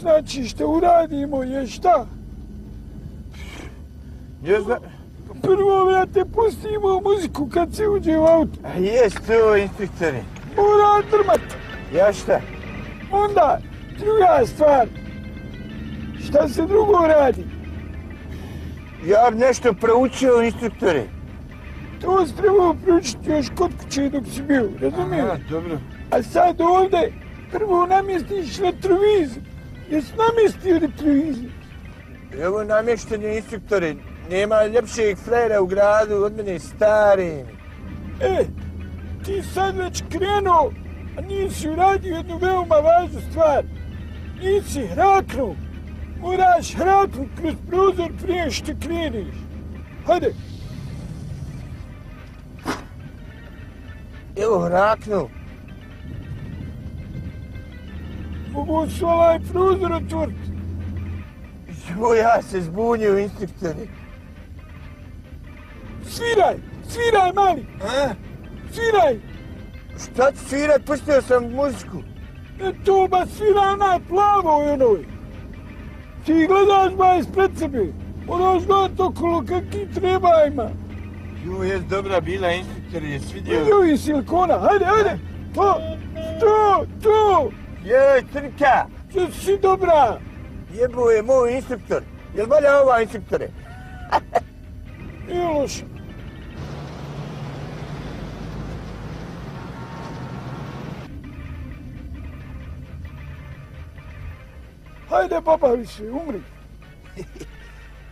Znači što uradimo je šta? Ne znam. Prvo, brate, pustimo muziku kad se uđe u auto. A jest to, inspektore. Mora drmat. Ja šta? Onda, druga stvar. Šta se drugo radi? Ja bi nešto proučio, instruktore. To si trebao proučiti još kod kuće dok si bio, razumiješ? Aha, dobro. A sad ovdje prvo namjestiš retrovizor. Jesi namjestio retrovizor? Evo namještanje, instruktore. Nema ljepšeg frajera u gradu od mene, stari. Ti sad već krenuo, a nisi uradio jednu veoma važnu stvar. Nisi hraknuo. Moraš hraknuti kroz prozor prije što kreneš. Hajde. Evo, hraknu. Mogu se ovaj prozor otvoriti. Jo, ja se zbunio, instruktore. Sviraj, mali. A? Sviraj. Šta ću svirat? Pustio sam muziku. To ba svira onaj plavo onoj. Ti gledaš ba ispred sebe. Moraš gledat okolo kakvi treba ima. Jo, jes dobra bila, instruktore, jes vidio? Vidio i silikona, hajde. To. Joj, Crka. Što si dobra. Jebo je moj instruktor. Jel valja ova, instruktore? Nije loše. Hajde, baba, više, umri.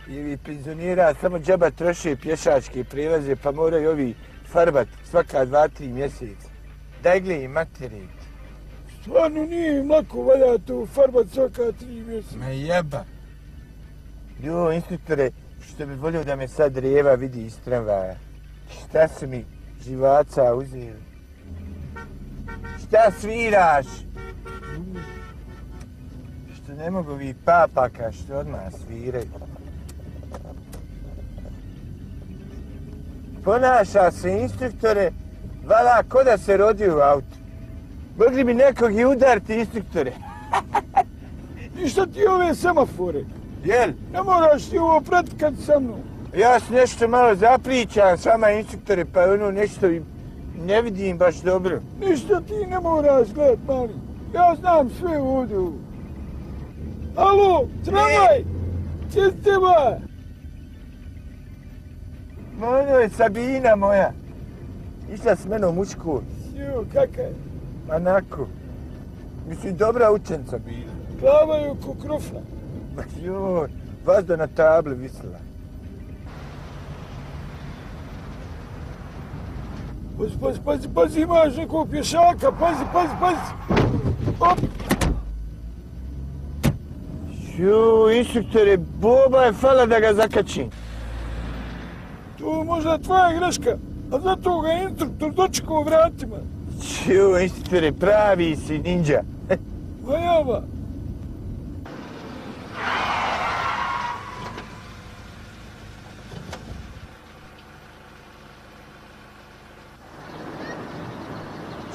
I vi penzionira samo džaba troše pješačke prilaze, pa moraju ovi farbat svaka 2-3 mjeseca. Daj gle i materi. Stvarno nije im lako valja to farbat svaka 3 mjeseca. Ma jeba. Jo, instruktore, što bi volio da me sad Reva vidi iz tramvaja. Šta su mi živaca uzeli? Šta sviraš? Što ne mogu vi papaka što odmah sviraju. Ponaša se, instruktore, vala ko da se rodi u autu. Mogli bi nekog i udariti, instruktore. I šta ti ove semafore? Jel? Ne moraš ti ovo pratikat sa mnom. Ja se nešto malo zapričam s vama, instruktore, pa ono nešto ne vidim baš dobro. Ništa ti ne moraš gledat, mali. Ja znam sve ovdje. Alo, tramvaj! Gdje ste ba? Ono je Sabina moja. Išla s menom u školu. Jo, kaka je? Onako. Mislim, dobra učenica bila. Glava je oko krofna. Ma joj, vazda na tabli visila. Pazi, imaš nekog pješaka, pazi. Op! Joj, instruktore, boba je fala da ga zakačim. To je možda tvoja greška, a zato ga instruktor dočekao vratima. Joj, instruktore, pravi si ninja. Vajava.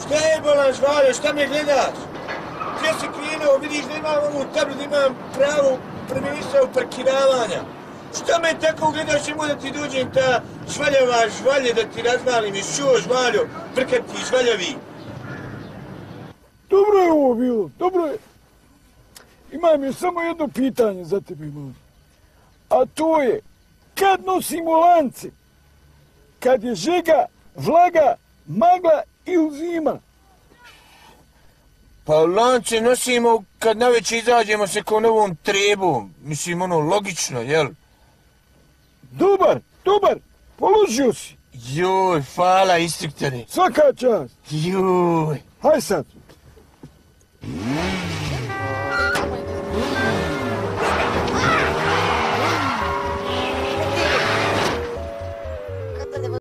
Šta je bolan žvaljo, šta me gledaš? Gdje si krenuo, vidiš da imam ovu tablu, da imam pravo premisa u parkiravanja. Šta me tako gledaš, imao da ti dođem ta žvaljava žvalje da ti razvalim iz čuo žvaljo, brkati žvaljavi. Dobro je ovo bilo, dobro je. Imam još samo jedno pitanje za tebe, mali. A to je, kad nosimo lance? Kad je žega, vlaga, magla ili zima? Pa lance nosimo kad navečer izađemo se ko novom trebom. Mislim, ono, logično, jel? Dobar, položio si. Joj, hvala, instruktore. Svaka čast. Joj. Haj sad.